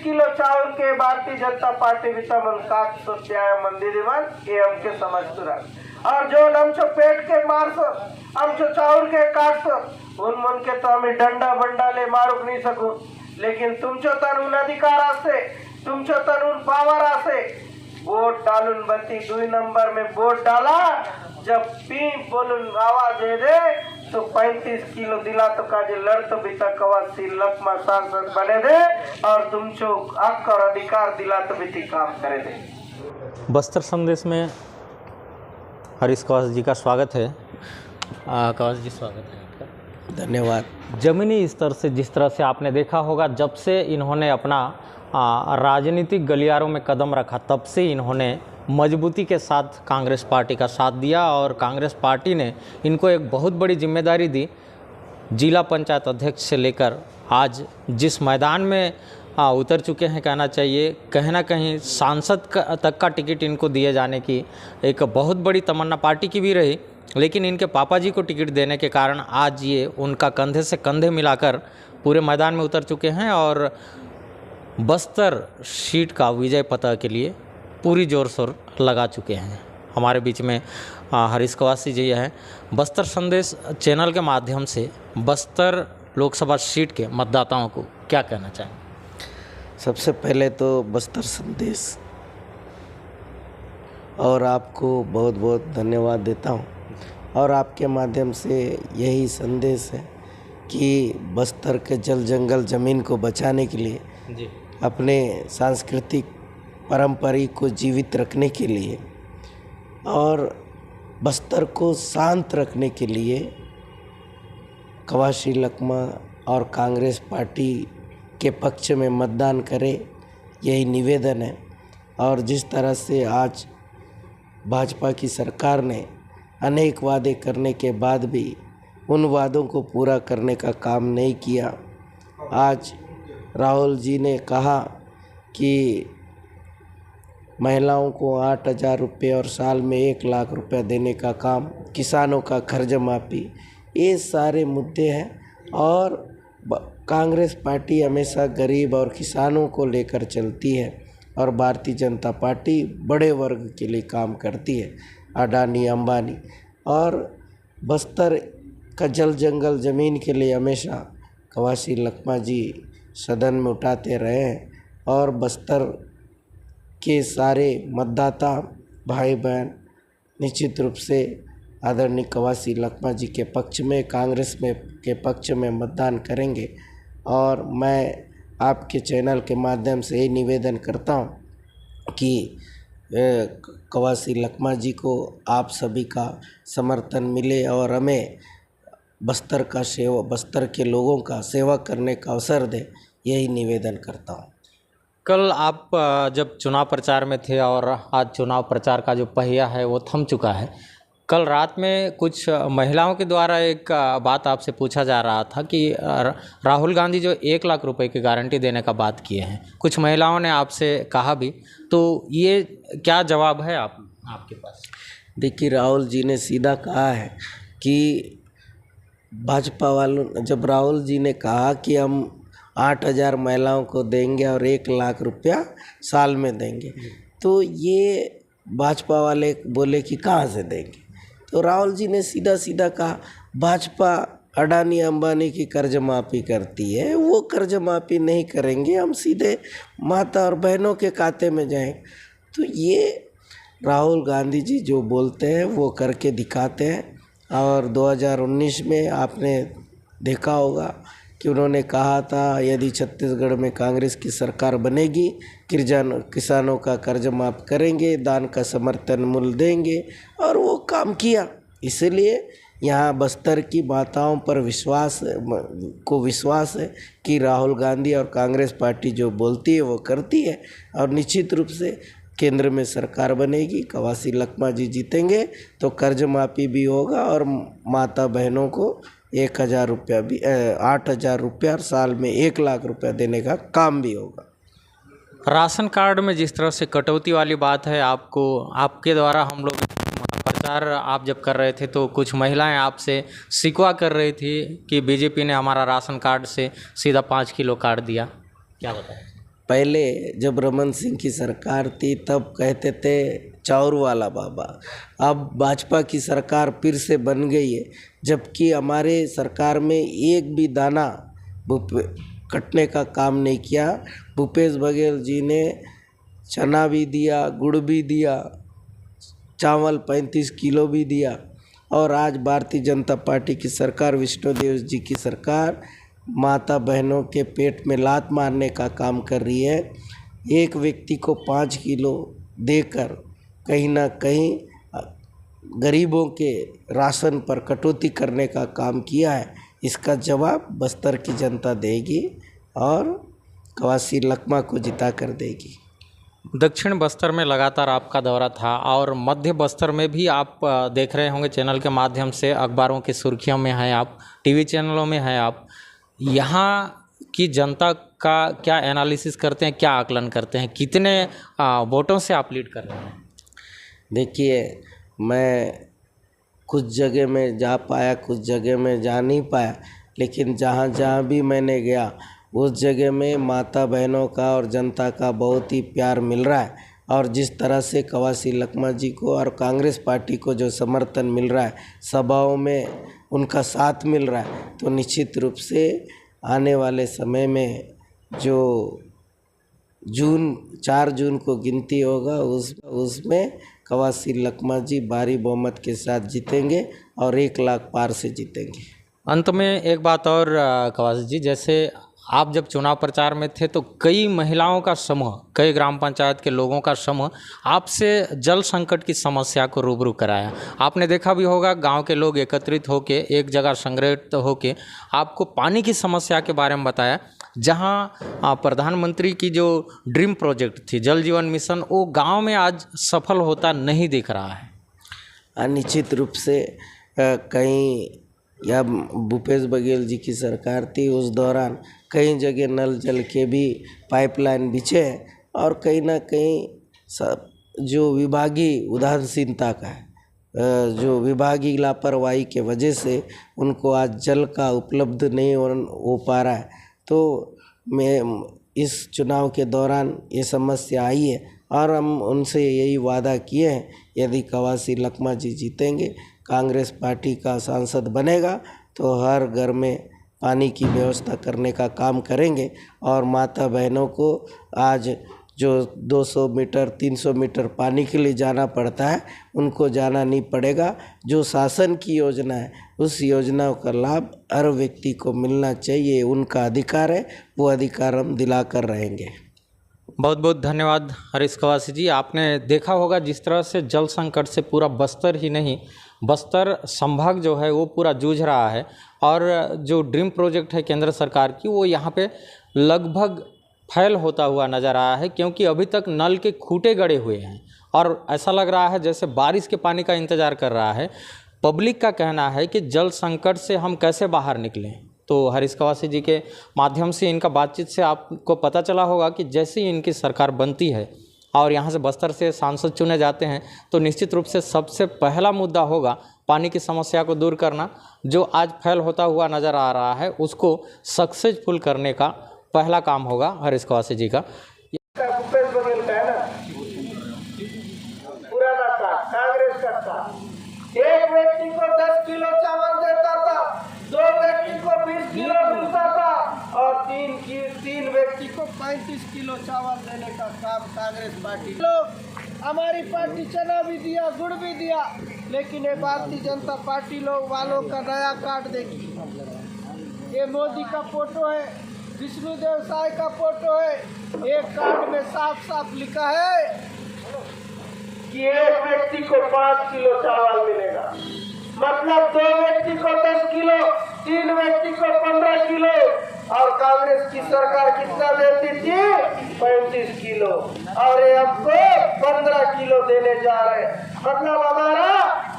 Kilo चावल के Bharatiya Janata party वितमन काट सोत्याय मंदिर ये हमके समझ तुरा और जो हमचो पेट के मारस हमचो चावल के काटस उन मन के तो हमें डंडा बंडा ले मारुक नहीं सकूं, लेकिन तुमचो तनुन अधिकार आसे तुमचो तनुन पावर आसे वोट डालून बत्ती 2 नंबर में वोट डाला जब पी बोलून आवाज दे तो 35 किलो दिला तो काजे लड़ तो बिता कवासी लकमा सांसद बने दे और तुमचो हक और अधिकार दिला तो बिती काम करे दे। बस्तर संदेश में हरीश कवास जी का स्वागत है। कवास जी स्वागत है आपका। धन्यवाद। ज़मीनी स्तर से जिस तरह से आपने देखा होगा जब से इन्होंने अपना राजनीतिक गलियारों में कदम रखा तब से इन्होंने मजबूती के साथ कांग्रेस पार्टी का साथ दिया और कांग्रेस पार्टी ने इनको एक बहुत बड़ी जिम्मेदारी दी। जिला पंचायत अध्यक्ष से लेकर आज जिस मैदान में उतर चुके हैं, कहना चाहिए कहीं ना कहीं सांसद तक का टिकट इनको दिए जाने की एक बहुत बड़ी तमन्ना पार्टी की भी रही, लेकिन इनके पापा जी को टिकट देने के कारण आज ये उनका कंधे से कंधे मिलाकर पूरे मैदान में उतर चुके हैं और बस्तर सीट का विजय पता के लिए पूरी जोर शोर लगा चुके हैं। हमारे बीच में हरीश कवासी जी हैं। बस्तर संदेश चैनल के माध्यम से बस्तर लोकसभा सीट के मतदाताओं को क्या कहना चाहें? सबसे पहले तो बस्तर संदेश और आपको बहुत बहुत धन्यवाद देता हूं और आपके माध्यम से यही संदेश है कि बस्तर के जल जंगल ज़मीन को बचाने के लिए जी अपने सांस्कृतिक परंपरा को जीवित रखने के लिए और बस्तर को शांत रखने के लिए कवासी लकमा और कांग्रेस पार्टी के पक्ष में मतदान करें, यही निवेदन है। और जिस तरह से आज भाजपा की सरकार ने अनेक वादे करने के बाद भी उन वादों को पूरा करने का काम नहीं किया। आज राहुल जी ने कहा कि महिलाओं को 8,000 रुपये और साल में 1 लाख रुपया देने का काम, किसानों का कर्ज माफ़ी, ये सारे मुद्दे हैं और कांग्रेस पार्टी हमेशा गरीब और किसानों को लेकर चलती है और भारतीय जनता पार्टी बड़े वर्ग के लिए काम करती है, अडानी अंबानी। और बस्तर का जल जंगल ज़मीन के लिए हमेशा कवासी लकमा जी सदन में उठाते रहे हैं और बस्तर के सारे मतदाता भाई बहन निश्चित रूप से आदरणीय कवासी लकमा जी के पक्ष में, कांग्रेस में के पक्ष में मतदान करेंगे। और मैं आपके चैनल के माध्यम से ये निवेदन करता हूँ कि कवासी लकमा जी को आप सभी का समर्थन मिले और हमें बस्तर के लोगों का सेवा करने का अवसर दे, यही निवेदन करता हूँ। कल आप जब चुनाव प्रचार में थे और आज चुनाव प्रचार का जो पहिया है वो थम चुका है, कल रात में कुछ महिलाओं के द्वारा एक बात आपसे पूछा जा रहा था कि राहुल गांधी जो 1 लाख रुपए की गारंटी देने का बात किए हैं, कुछ महिलाओं ने आपसे कहा भी, तो ये क्या जवाब है आपके पास? देखिए, राहुल जी ने सीधा कहा है कि भाजपा वालों, जब राहुल जी ने कहा कि हम 8,000 महिलाओं को देंगे और 1 लाख रुपया साल में देंगे, तो ये भाजपा वाले बोले कि कहाँ से देंगे। तो राहुल जी ने सीधा सीधा कहा भाजपा अडानी अंबानी की कर्ज माफ़ी करती है, वो कर्ज माफ़ी नहीं करेंगे, हम सीधे माता और बहनों के खाते में जाएंगे। तो ये राहुल गांधी जी जो बोलते हैं वो करके दिखाते हैं। और 2019 में आपने देखा होगा कि उन्होंने कहा था यदि छत्तीसगढ़ में कांग्रेस की सरकार बनेगी, किसानों का कर्ज माफ़ करेंगे, धान का समर्थन मूल्य देंगे, और वो काम किया। इसलिए यहाँ बस्तर की माताओं पर विश्वास है कि राहुल गांधी और कांग्रेस पार्टी जो बोलती है वो करती है और निश्चित रूप से केंद्र में सरकार बनेगी, कवासी लकमा जी जीतेंगे तो कर्ज माफ़ी भी होगा और माता बहनों को 1,000 रुपया भी 8,000 रुपया और साल में 1 लाख रुपया देने का काम भी होगा। राशन कार्ड में जिस तरह से कटौती वाली बात है, आपके द्वारा हम लोग प्रचार आप जब कर रहे थे तो कुछ महिलाएं आपसे शिकवा कर रही थी कि बीजेपी ने हमारा राशन कार्ड से सीधा 5 किलो काट दिया, क्या बताएं? पहले जब रमन सिंह की सरकार थी तब कहते थे चाउर वाला बाबा। अब भाजपा की सरकार फिर से बन गई है, जबकि हमारे सरकार में एक भी दाना कटने का काम नहीं किया। भूपेश बघेल जी ने चना भी दिया, गुड़ भी दिया, चावल 35 किलो भी दिया। और आज भारतीय जनता पार्टी की सरकार, विष्णुदेव जी की सरकार, माता बहनों के पेट में लात मारने का काम कर रही है। एक व्यक्ति को 5 किलो देकर कहीं ना कहीं गरीबों के राशन पर कटौती करने का काम किया है। इसका जवाब बस्तर की जनता देगी और कवासी लखमा को जिता कर देगी। दक्षिण बस्तर में लगातार आपका दौरा था और मध्य बस्तर में भी आप देख रहे होंगे चैनल के माध्यम से, अखबारों की सुर्खियों में हैं आप, टीवी चैनलों में हैं आप। यहाँ की जनता का क्या एनालिसिस करते हैं, क्या आकलन करते हैं, कितने वोटों से आप लीड कर रहे हैं? देखिए, मैं कुछ जगह में जा पाया, कुछ जगह में जा नहीं पाया, लेकिन जहाँ जहाँ भी मैंने गया उस जगह में माता बहनों का और जनता का बहुत ही प्यार मिल रहा है। और जिस तरह से कवासी लखमा जी को और कांग्रेस पार्टी को जो समर्थन मिल रहा है, सभाओं में उनका साथ मिल रहा है, तो निश्चित रूप से आने वाले समय में जो 4 जून को गिनती होगा उसमें कवासी लखमा जी भारी बहुमत के साथ जीतेंगे और 1 लाख पार से जीतेंगे। अंत में एक बात और कवासी जी, जैसे आप जब चुनाव प्रचार में थे तो कई महिलाओं का समूह, कई ग्राम पंचायत के लोगों का समूह आपसे जल संकट की समस्या को रूबरू कराया। आपने देखा भी होगा, गांव के लोग एकत्रित होके एक जगह संग्रहित होके आपको पानी की समस्या के बारे में बताया। जहां प्रधानमंत्री की जो ड्रीम प्रोजेक्ट थी जल जीवन मिशन, वो गाँव में आज सफल होता नहीं दिख रहा है। निश्चित रूप से कहीं या भूपेश बघेल जी की सरकार थी, उस दौरान कई जगह नल जल के भी पाइपलाइन बिछे और कहीं ना कहीं जो विभागीय उदासीनता का है, जो विभागीय लापरवाही के वजह से उनको आज जल का उपलब्ध नहीं हो पा रहा है। तो मैं इस चुनाव के दौरान ये समस्या आई है और हम उनसे यही वादा किए हैं, यदि कवासी लखमा जी जीतेंगे, कांग्रेस पार्टी का सांसद बनेगा, तो हर घर में पानी की व्यवस्था करने का काम करेंगे। और माता बहनों को आज जो 200 मीटर 300 मीटर पानी के लिए जाना पड़ता है, उनको जाना नहीं पड़ेगा। जो शासन की योजना है, उस योजना का लाभ हर व्यक्ति को मिलना चाहिए, उनका अधिकार है, वो अधिकार हम दिलाकर रहेंगे। बहुत बहुत धन्यवाद हरीश कवासी जी। आपने देखा होगा जिस तरह से जल संकट से पूरा बस्तर ही नहीं, बस्तर संभाग जो है वो पूरा जूझ रहा है। और जो ड्रीम प्रोजेक्ट है केंद्र सरकार की, वो यहाँ पे लगभग फैल होता हुआ नज़र आया है, क्योंकि अभी तक नल के खूंटे गड़े हुए हैं और ऐसा लग रहा है जैसे बारिश के पानी का इंतज़ार कर रहा है। पब्लिक का कहना है कि जल संकट से हम कैसे बाहर निकलें। तो हरीश कवासी जी के माध्यम से इनका बातचीत से आपको पता चला होगा कि जैसे ही इनकी सरकार बनती है और यहाँ से बस्तर से सांसद चुने जाते हैं, तो निश्चित रूप से सबसे पहला मुद्दा होगा पानी की समस्या को दूर करना। जो आज फैल होता हुआ नज़र आ रहा है, उसको सक्सेसफुल करने का पहला काम होगा हरीश कवासी जी का। भूपेश बघेल का है ना, पुराना था, कांग्रेस का था। एक व्यक्ति को 10 किलो चावल देता था, 2 व्यक्ति को 20 किलो मिलता था और 3 व्यक्ति को 35 किलो चावल देने का काम कांग्रेस पार्टी लोग। हमारी पार्टी चना भी दिया, गुड़ भी दिया, लेकिन ये भारतीय जनता पार्टी लोग वालों का नया कार्ड देखिए। ये मोदी का फोटो है, विष्णुदेव साय का फोटो है। एक कार्ड में साफ साफ लिखा है कि एक व्यक्ति को 5 किलो चावल मिलेगा, मतलब 2 व्यक्ति को 10 किलो, 3 व्यक्ति को 15 किलो। और कांग्रेस की सरकार कितना देती थी? 35 किलो, और ये हमको 15 किलो देने जा रहे हैं। मतलब हमारा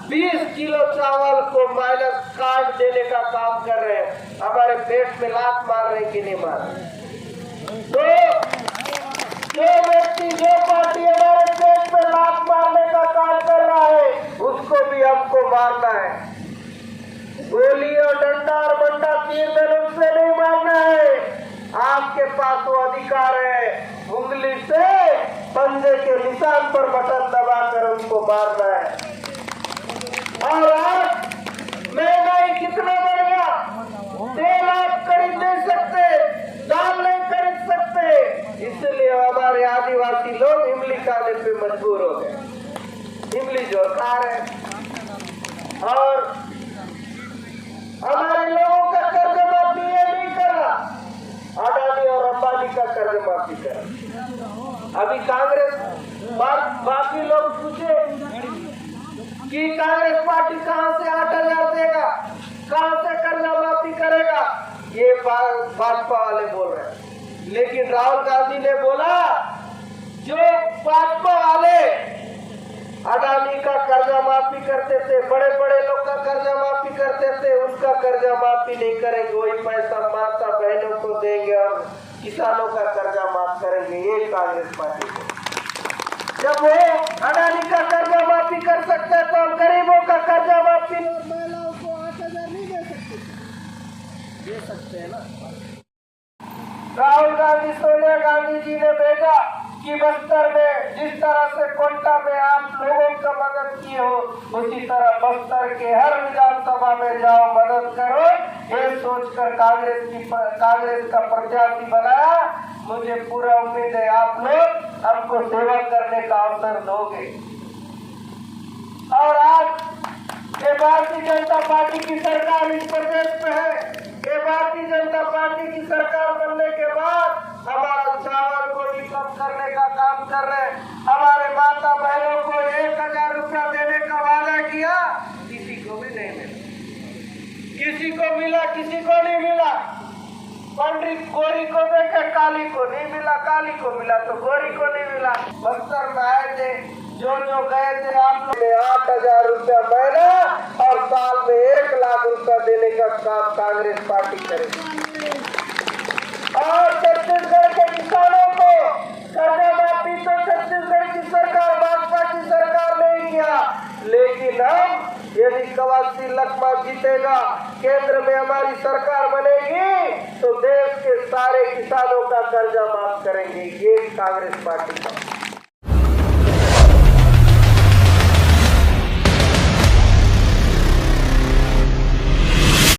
20 किलो चावल को माइनस कार्ड देने का काम कर रहे हैं। हमारे पेट में लात मार रहे कि नहीं मार रहे? तो जो व्यक्ति, जो पार्टी हमारे पेट में लात मारने का काम कर रहा है, उसको भी हमको मारना है। गोली और डंडा और बंडा तीर धनुष से नहीं मारना है। आपके पास वो अधिकार है, उंगली से पंजे के निशान पर बटन दबाकर उनको मारना है। और आज महंगाई कितना बढ़ गया, तेल आप खरीद नहीं सकते, दाल नहीं खरीद सकते, इसलिए हमारे आदिवासी लोग इमली खाने पे मजबूर हो गए, इमली जो खा रहे। और हमारे लोगों का कर्ज माफी ये नहीं कर रहा, अडानी और अंबानी का कर्ज माफी कर। अभी कांग्रेस बाकी लोग पूछे कि कांग्रेस पार्टी कहां से 8,000 देगा, कहां से कर्जा माफी करेगा, ये भाजपा वाले बोल रहे हैं। लेकिन राहुल गांधी ने बोला जो भाजपा वाले अडानी का कर्जा माफी करते थे, बड़े बड़े लोग का कर्जा माफी करते थे, उसका कर्जा माफी नहीं करेंगे, वही पैसा माता बहनों को देंगे और किसानों का कर्जा माफ करेंगे। ये कांग्रेस पार्टी को जब वो अडानी का कर्जा माफी कर सकते हैं तो हम गरीबों का कर्जा माफी महिलाओं को 8,000 नहीं दे सकते हैं ना। राहुल गांधी सोनिया गांधी जी ने भेजा कि बस्तर में जिस तरह से कोंटा में आप लोगों का मदद किए हो, उसी तरह बस्तर के हर विधानसभा में जाओ, मदद करो। ये सोचकर कांग्रेस का प्रत्याशी बनाया। मुझे पूरा उम्मीद है आप लोग हमको सेवा करने का अवसर दोगे। और आज ये भारतीय जनता पार्टी की सरकार इस प्रदेश में है, ये भारतीय जनता पार्टी की सरकार बनने के बाद हमारा चावल को भी कम करने का काम कर रहे हैं। हमारे माता बहनों को 1,000 रुपया देने का वादा किया, किसी को भी नहीं मिला, किसी को मिला किसी को नहीं मिला। पंडित गोरी को देखे काली को नहीं मिला, काली को मिला तो गोरी को नहीं मिला। बस्तर में आए थे, जो गए थे आप लोग 8,000 रुपया महीना और साल में 1,00,000 रुपया देने का काम कांग्रेस पार्टी करेगी। और छत्तीसगढ़ के किसानों को कर्जा माफी तो छत्तीसगढ़ की सरकार, भाजपा की सरकार नहीं किया, लेकिन हम यदि कवासी लखमा जीतेगा, केंद्र में हमारी सरकार बनेगी तो देश के सारे किसानों का कर्जा माफ करेंगे। ये कांग्रेस पार्टी का